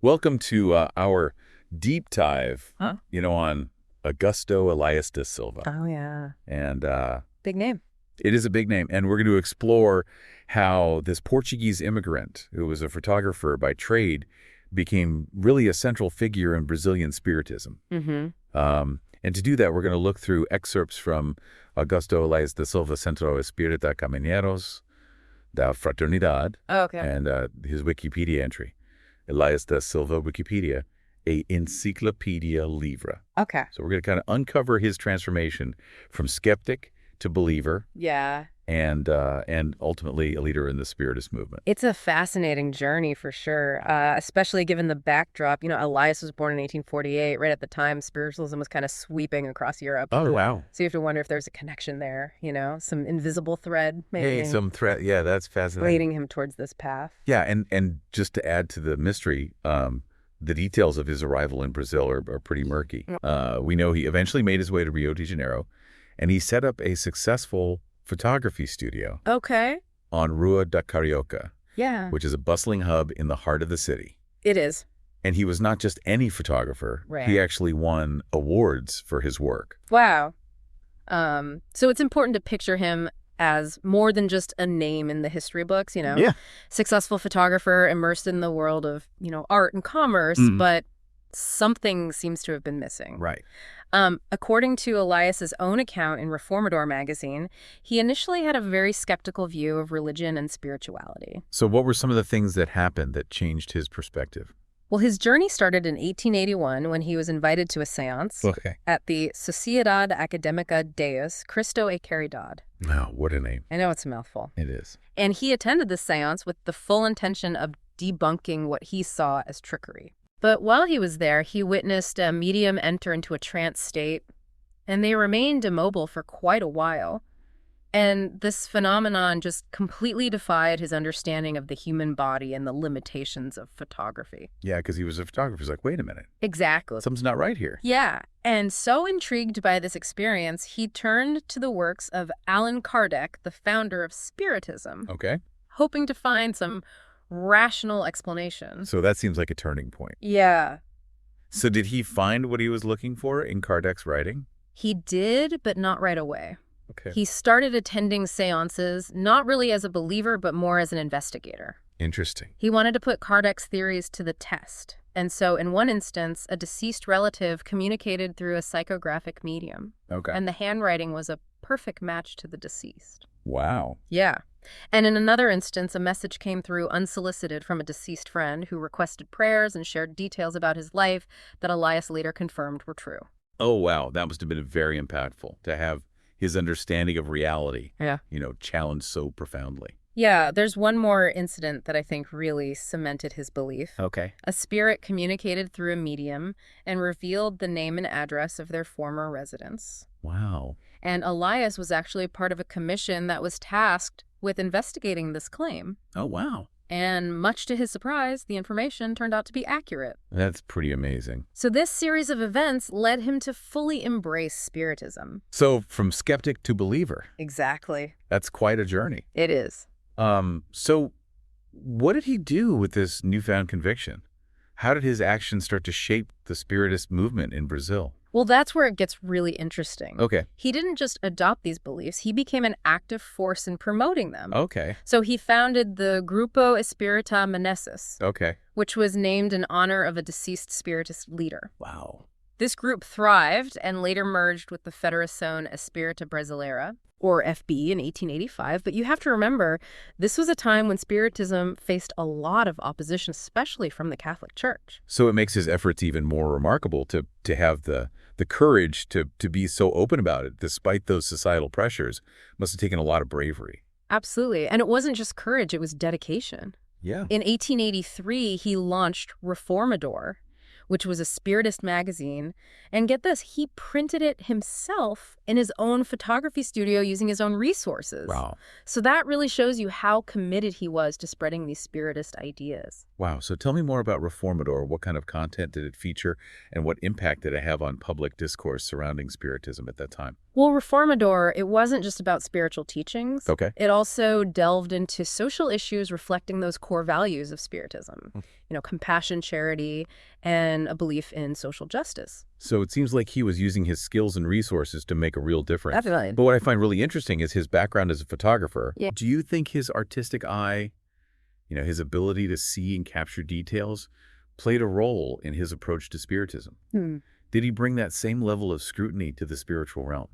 Welcome to our deep dive, Huh? on Augusto Elias de Silva. Oh, yeah. And Big name. it is a big name. And we're going to explore how this Portuguese immigrant, who was a photographer by trade, became really a central figure in Brazilian Spiritism. And to do that, we're going to look through excerpts from Augusto Elias de Silva, Centro Espírita Caminheiros da Fraternidade, Oh, okay. and his Wikipedia entry. Elias da Silva Wikipedia, a Encyclopedia Livre. Okay. So we're going to kind of uncover his transformation from skeptic to believer Yeah. and ultimately a leader in the Spiritist movement. It's a fascinating journey for sure, especially given the backdrop. Elias was born in 1848. Right at the time, spiritualism was kind of sweeping across Europe. Oh, wow. So you have to wonder if there's a connection there, some invisible thread maybe Hey, some threat. Yeah, that's fascinating. leading him towards this path. Yeah, and just to add to the mystery, the details of his arrival in Brazil are pretty murky. We know he eventually made his way to Rio de Janeiro, and he set up a successful photography studio Okay. on Rua da Carioca, Yeah. which is a bustling hub in the heart of the city. It is. And he was not just any photographer. Right. He actually won awards for his work. Wow. So it's important to picture him as more than just a name in the history books, Yeah. Successful photographer immersed in the world of, art and commerce, but something seems to have been missing. Right. According to Elias's own account in Reformador magazine, he initially had a very skeptical view of religion and spirituality. So what were some of the things that happened that changed his perspective? Well, his journey started in 1881 when he was invited to a seance Okay. at the Sociedad Académica Deus Cristo e Caridad. Wow, what a name. I know it's a mouthful. It is. And he attended this seance with the full intention of debunking what he saw as trickery. But while he was there, he witnessed a medium enter into a trance state, and they remained immobile for quite a while. And this phenomenon just completely defied his understanding of the human body and the limitations of photography. Yeah, because he was a photographer. He's like, wait a minute. Exactly. Something's not right here. Yeah. And so intrigued by this experience, he turned to the works of Allan Kardec, the founder of Spiritism, Okay. hoping to find some rational explanation. So that seems like a turning point. Yeah. So did he find what he was looking for in Kardec's writing? He did, but not right away. Okay. He started attending seances, not really as a believer, but more as an investigator. Interesting. He wanted to put Kardec's theories to the test. And so in one instance, a deceased relative communicated through a psychographic medium. Okay. And the handwriting was a perfect match to the deceased. Wow. Yeah. And in another instance, a message came through unsolicited from a deceased friend who requested prayers and shared details about his life that Elias later confirmed were true. Oh, wow. That must have been very impactful to have his understanding of reality, Yeah. challenged so profoundly. Yeah, there's one more incident that I think really cemented his belief. Okay. A spirit communicated through a medium and revealed the name and address of their former residence. Wow. And Elias was actually part of a commission that was tasked with investigating this claim. Oh, wow. And much to his surprise, the information turned out to be accurate. That's pretty amazing. So this series of events led him to fully embrace Spiritism. So from skeptic to believer, Exactly. that's quite a journey. It is. So what did he do with this newfound conviction? How did his actions start to shape the Spiritist movement in Brazil? Well, that's where it gets really interesting. Okay. He didn't just adopt these beliefs, he became an active force in promoting them. Okay. So he founded the Grupo Espírita Menezes, Okay. which was named in honor of a deceased Spiritist leader. Wow. This group thrived and later merged with the Federação Espírita Brasileira, or FB, in 1885. But you have to remember, this was a time when Spiritism faced a lot of opposition, especially from the Catholic Church. So it makes his efforts even more remarkable to have the courage to be so open about it, despite those societal pressures. Must have taken a lot of bravery. Absolutely. And it wasn't just courage, it was dedication. Yeah. In 1883, he launched Reformador, which was a Spiritist magazine. And get this, he printed it himself in his own photography studio using his own resources. Wow. So that really shows you how committed he was to spreading these Spiritist ideas. Wow. So tell me more about Reformador. What kind of content did it feature, and what impact did it have on public discourse surrounding Spiritism at that time? Well, Reformador, it wasn't just about spiritual teachings. Okay. It also delved into social issues reflecting those core values of Spiritism. compassion, charity, and a belief in social justice. So it seems like he was using his skills and resources to make a real difference. Definitely. But what I find really interesting is his background as a photographer. Yeah. Do you think his artistic eye, his ability to see and capture details, played a role in his approach to Spiritism? Did he bring that same level of scrutiny to the spiritual realm?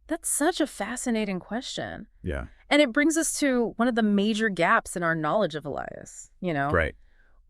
That's such a fascinating question. Yeah. And it brings us to one of the major gaps in our knowledge of Elias, Right.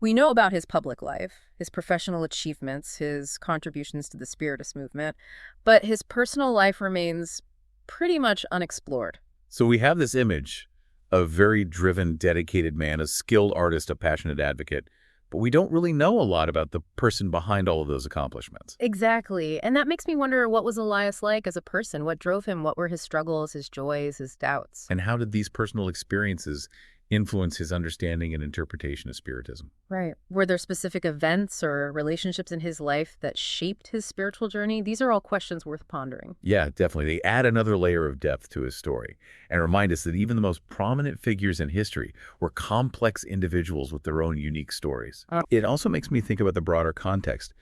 We know about his public life, his professional achievements, his contributions to the Spiritist movement, but his personal life remains pretty much unexplored. So we have this image of a very driven, dedicated man, a skilled artist, a passionate advocate, but we don't really know a lot about the person behind all of those accomplishments. Exactly. And that makes me wonder, what was Elias like as a person? What drove him? What were his struggles, his joys, his doubts? And how did these personal experiences influence his understanding and interpretation of Spiritism? Right. Were there specific events or relationships in his life that shaped his spiritual journey? These are all questions worth pondering. Yeah, definitely. They add another layer of depth to his story and remind us that even the most prominent figures in history were complex individuals with their own unique stories. It also makes me think about the broader context.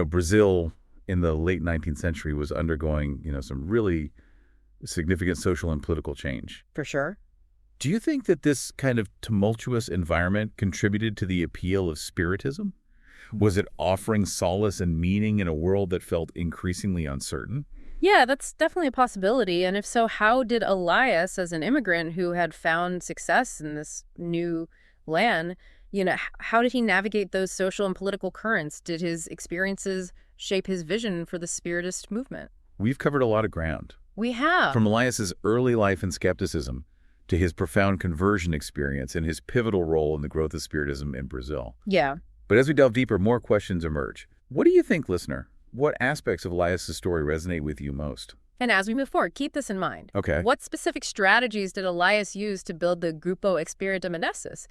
Brazil in the late 19th century was undergoing, some really significant social and political change. For sure. Do you think that this kind of tumultuous environment contributed to the appeal of Spiritism? Was it offering solace and meaning in a world that felt increasingly uncertain? Yeah, that's definitely a possibility. And if so, how did Elias, as an immigrant who had found success in this new land, how did he navigate those social and political currents? Did his experiences shape his vision for the Spiritist movement? We've covered a lot of ground. We have. From Elias's early life in skepticism to his profound conversion experience and his pivotal role in the growth of Spiritism in Brazil. Yeah. But as we delve deeper, more questions emerge. What do you think, listener? What aspects of Elias's story resonate with you most? And as we move forward, keep this in mind. Okay. What specific strategies did Elias use to build the Grupo Espírita Menezes?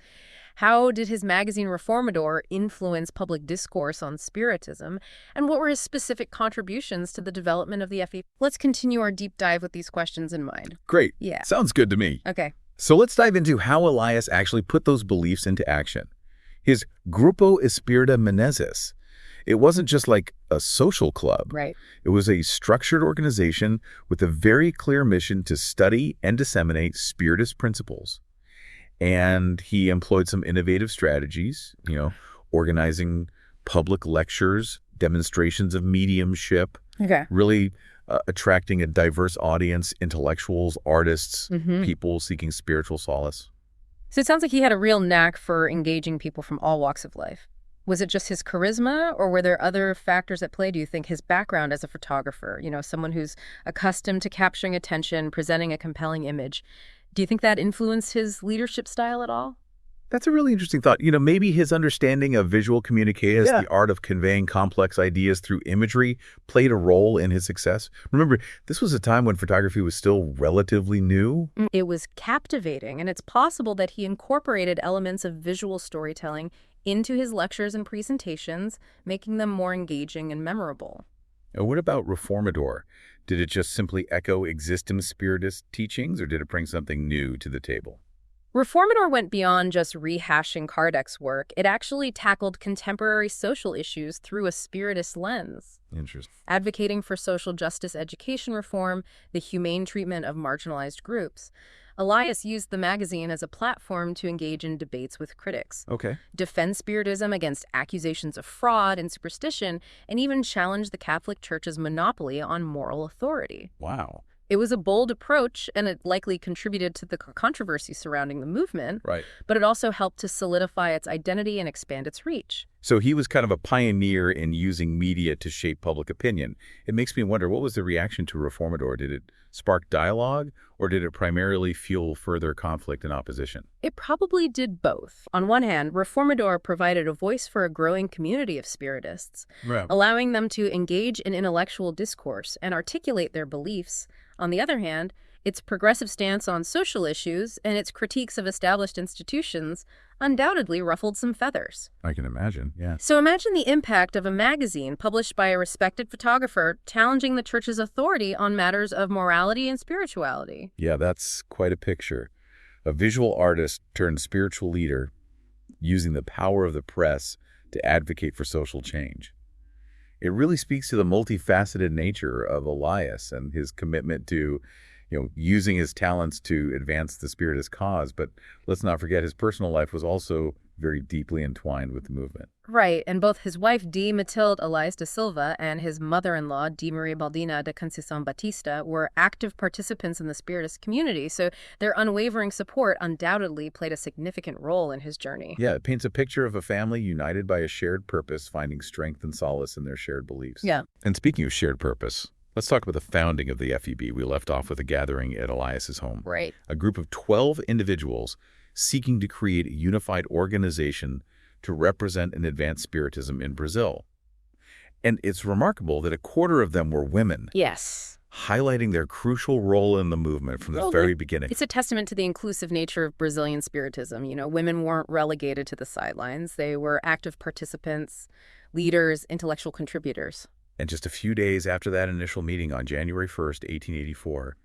How did his magazine Reformador influence public discourse on Spiritism? And what were his specific contributions to the development of the FE? Let's continue our deep dive with these questions in mind. Great. Yeah. Sounds good to me. Okay. So let's dive into how Elias actually put those beliefs into action. His Grupo Espírita Menezes. It wasn't just like a social club. Right. It was a structured organization with a very clear mission to study and disseminate Spiritist principles. And he employed some innovative strategies, organizing public lectures, demonstrations of mediumship, really attracting a diverse audience, intellectuals, artists, people seeking spiritual solace. So it sounds like he had a real knack for engaging people from all walks of life. Was it just his charisma, or were there other factors at play, do you think? His background as a photographer, someone who's accustomed to capturing attention, presenting a compelling image. Do you think that influenced his leadership style at all? That's a really interesting thought. Maybe his understanding of visual communication, the art of conveying complex ideas through imagery, played a role in his success. Remember, this was a time when photography was still relatively new. It was captivating, and it's possible that he incorporated elements of visual storytelling into his lectures and presentations, making them more engaging and memorable. And what about Reformador? Did it just simply echo existing Spiritist teachings, or did it bring something new to the table? Reformador went beyond just rehashing Kardec's work. It actually tackled contemporary social issues through a Spiritist lens. Interesting. Advocating for social justice education reform, the humane treatment of marginalized groups. Elias used the magazine as a platform to engage in debates with critics, defend Spiritism against accusations of fraud and superstition, and even challenge the Catholic Church's monopoly on moral authority. Wow. It was a bold approach, and it likely contributed to the controversy surrounding the movement, but it also helped to solidify its identity and expand its reach. So he was kind of a pioneer in using media to shape public opinion. It makes me wonder, what was the reaction to Reformador? Did it spark dialogue, or did it primarily fuel further conflict and opposition? It probably did both. On one hand, Reformador provided a voice for a growing community of Spiritists, allowing them to engage in intellectual discourse and articulate their beliefs. On the other hand, its progressive stance on social issues and its critiques of established institutions undoubtedly ruffled some feathers. I can imagine, yeah. So imagine the impact of a magazine published by a respected photographer challenging the church's authority on matters of morality and spirituality. Yeah, that's quite a picture. A visual artist turned spiritual leader using the power of the press to advocate for social change. It really speaks to the multifaceted nature of Elias and his commitment to, using his talents to advance the Spiritist cause. But let's not forget his personal life was also very deeply entwined with the movement. Right, and both his wife, D. Matilde Elias de Silva, and his mother-in-law, D. Maria Baldina de Conceição Batista, were active participants in the Spiritist community, so their unwavering support undoubtedly played a significant role in his journey. Yeah, it paints a picture of a family united by a shared purpose, finding strength and solace in their shared beliefs. Yeah. And speaking of shared purpose, let's talk about the founding of the FEB. We left off with a gathering at Elias's home. Right. A group of 12 individuals seeking to create a unified organization to represent and advance Spiritism in Brazil. And it's remarkable that a quarter of them were women. Yes. Highlighting their crucial role in the movement from the very beginning. It's a testament to the inclusive nature of Brazilian Spiritism. Women weren't relegated to the sidelines. They were active participants, leaders, intellectual contributors. And just a few days after that initial meeting on January 1st, 1884,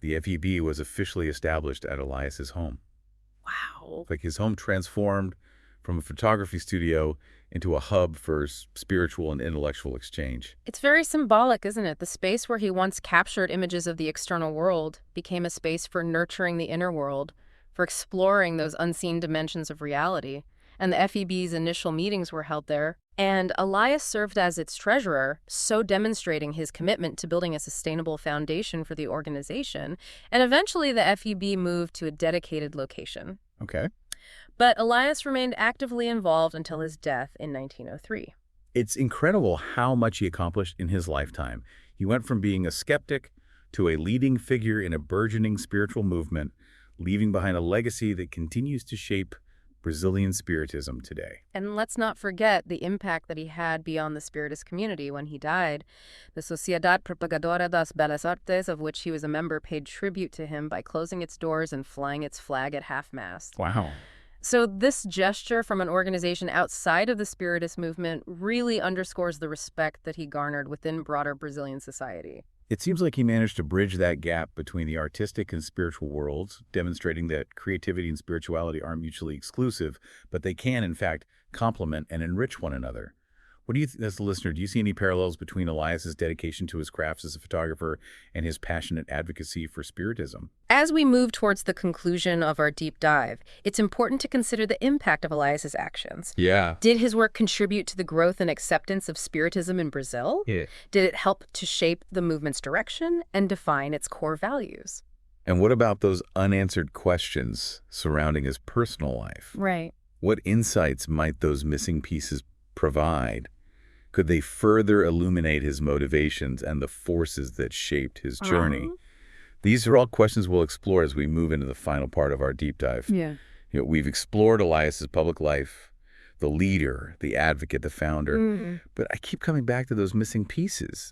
the FEB was officially established at Elias's home. Wow. Like his home transformed from a photography studio into a hub for spiritual and intellectual exchange. It's very symbolic, isn't it? The space where he once captured images of the external world became a space for nurturing the inner world, for exploring those unseen dimensions of reality. And the FEB's initial meetings were held there. And Elias served as its treasurer, so demonstrating his commitment to building a sustainable foundation for the organization. And eventually the FEB moved to a dedicated location. Okay. But Elias remained actively involved until his death in 1903. It's incredible how much he accomplished in his lifetime. He went from being a skeptic to a leading figure in a burgeoning spiritual movement, leaving behind a legacy that continues to shape Brazilian Spiritism today. And let's not forget the impact that he had beyond the Spiritist community. When he died, the Sociedade Propagadora das Belas Artes, of which he was a member, paid tribute to him by closing its doors and flying its flag at half-mast. Wow. So this gesture from an organization outside of the Spiritist movement really underscores the respect that he garnered within broader Brazilian society. It seems like he managed to bridge that gap between the artistic and spiritual worlds, demonstrating that creativity and spirituality aren't mutually exclusive, but they can, in fact, complement and enrich one another. What do you, as a listener, do you see any parallels between Elias's dedication to his crafts as a photographer and his passionate advocacy for Spiritism? As we move towards the conclusion of our deep dive, it's important to consider the impact of Elias's actions. Yeah. Did his work contribute to the growth and acceptance of Spiritism in Brazil? Yeah. Did it help to shape the movement's direction and define its core values? And what about those unanswered questions surrounding his personal life? Right. What insights might those missing pieces provide? Could they further illuminate his motivations and the forces that shaped his journey? These are all questions we'll explore as we move into the final part of our deep dive. Yeah. We've explored Elias's public life, the leader, the advocate, the founder. But I keep coming back to those missing pieces,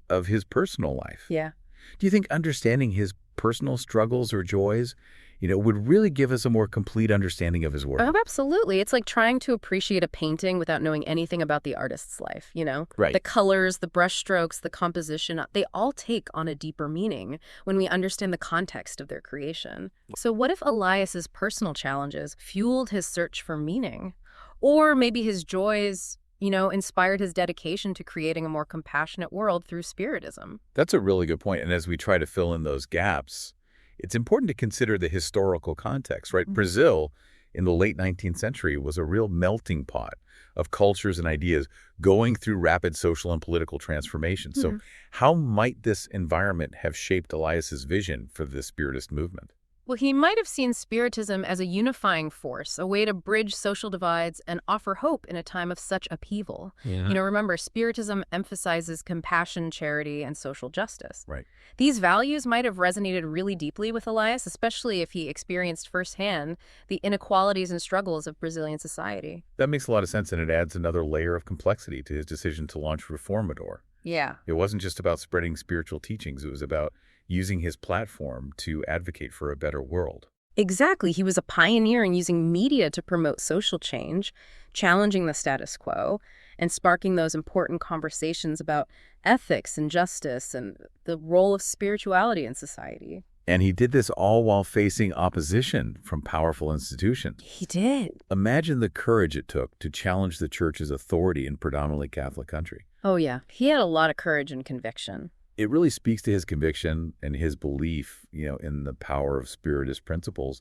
of his personal life. Yeah. Do you think understanding his personal struggles or joys, would really give us a more complete understanding of his work? Oh, absolutely. It's like trying to appreciate a painting without knowing anything about the artist's life, Right. The colors, the brushstrokes, the composition, they all take on a deeper meaning when we understand the context of their creation. So what if Elias's personal challenges fueled his search for meaning? Or maybe his joys, inspired his dedication to creating a more compassionate world through Spiritism? That's a really good point. And as we try to fill in those gaps, it's important to consider the historical context, right? Brazil in the late 19th century was a real melting pot of cultures and ideas going through rapid social and political transformation. So how might this environment have shaped Elias's vision for the Spiritist movement? Well, he might have seen Spiritism as a unifying force, a way to bridge social divides and offer hope in a time of such upheaval. Yeah. Remember, Spiritism emphasizes compassion, charity, and social justice. Right. These values might have resonated really deeply with Elias, especially if he experienced firsthand the inequalities and struggles of Brazilian society. That makes a lot of sense, and it adds another layer of complexity to his decision to launch Reformador. Yeah. It wasn't just about spreading spiritual teachings. It was about using his platform to advocate for a better world. Exactly. He was a pioneer in using media to promote social change, challenging the status quo, and sparking those important conversations about ethics and justice and the role of spirituality in society. And he did this all while facing opposition from powerful institutions. He did. Imagine the courage it took to challenge the church's authority in predominantly Catholic country. Oh, yeah. He had a lot of courage and conviction. It really speaks to his conviction and his belief, in the power of Spiritist principles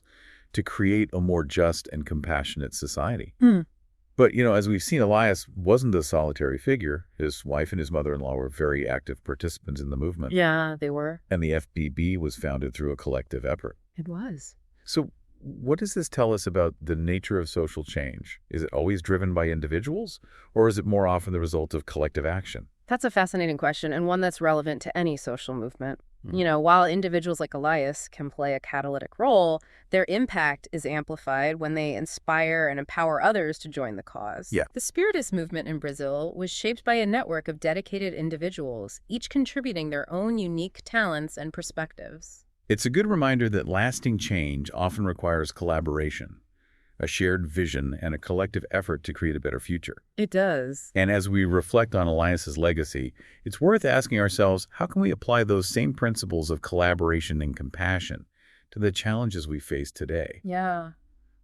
to create a more just and compassionate society. But, as we've seen, Elias wasn't a solitary figure. His wife and his mother-in-law were very active participants in the movement. Yeah, they were. And the FBB was founded through a collective effort. It was. So what does this tell us about the nature of social change? Is it always driven by individuals, or is it more often the result of collective action? That's a fascinating question, and one that's relevant to any social movement. While individuals like Elias can play a catalytic role, their impact is amplified when they inspire and empower others to join the cause. Yeah. The Spiritist movement in Brazil was shaped by a network of dedicated individuals, each contributing their own unique talents and perspectives. It's a good reminder that lasting change often requires collaboration, a shared vision, and a collective effort to create a better future. It does. And as we reflect on Elias's legacy, it's worth asking ourselves, how can we apply those same principles of collaboration and compassion to the challenges we face today? Yeah.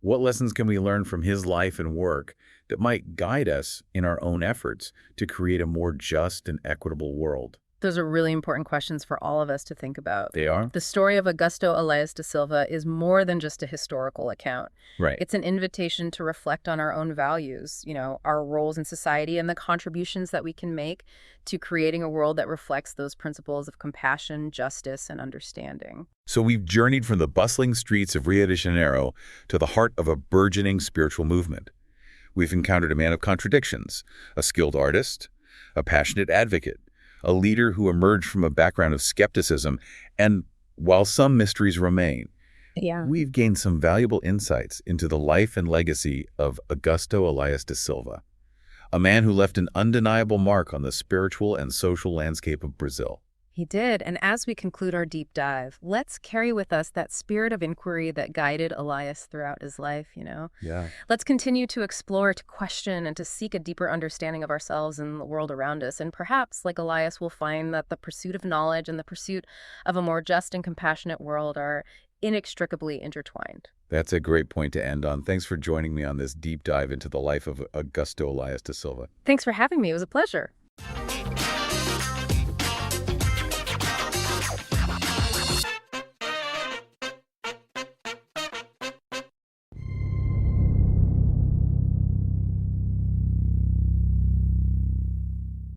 What lessons can we learn from his life and work that might guide us in our own efforts to create a more just and equitable world? Those are really important questions for all of us to think about. They are? The story of Augusto Elias de Silva is more than just a historical account. Right. It's an invitation to reflect on our own values, our roles in society, and the contributions that we can make to creating a world that reflects those principles of compassion, justice, and understanding. So we've journeyed from the bustling streets of Rio de Janeiro to the heart of a burgeoning spiritual movement. We've encountered a man of contradictions, a skilled artist, a passionate advocate, a leader who emerged from a background of skepticism, and while some mysteries remain, we've gained some valuable insights into the life and legacy of Augusto Elias de Silva, a man who left an undeniable mark on the spiritual and social landscape of Brazil. He did, and as we conclude our deep dive, let's carry with us that spirit of inquiry that guided Elias throughout his life, Yeah. Let's continue to explore, to question, and to seek a deeper understanding of ourselves and the world around us. And perhaps, like Elias, we'll find that the pursuit of knowledge and the pursuit of a more just and compassionate world are inextricably intertwined. That's a great point to end on. Thanks for joining me on this deep dive into the life of Augusto Elias de Silva. Thanks for having me. It was a pleasure.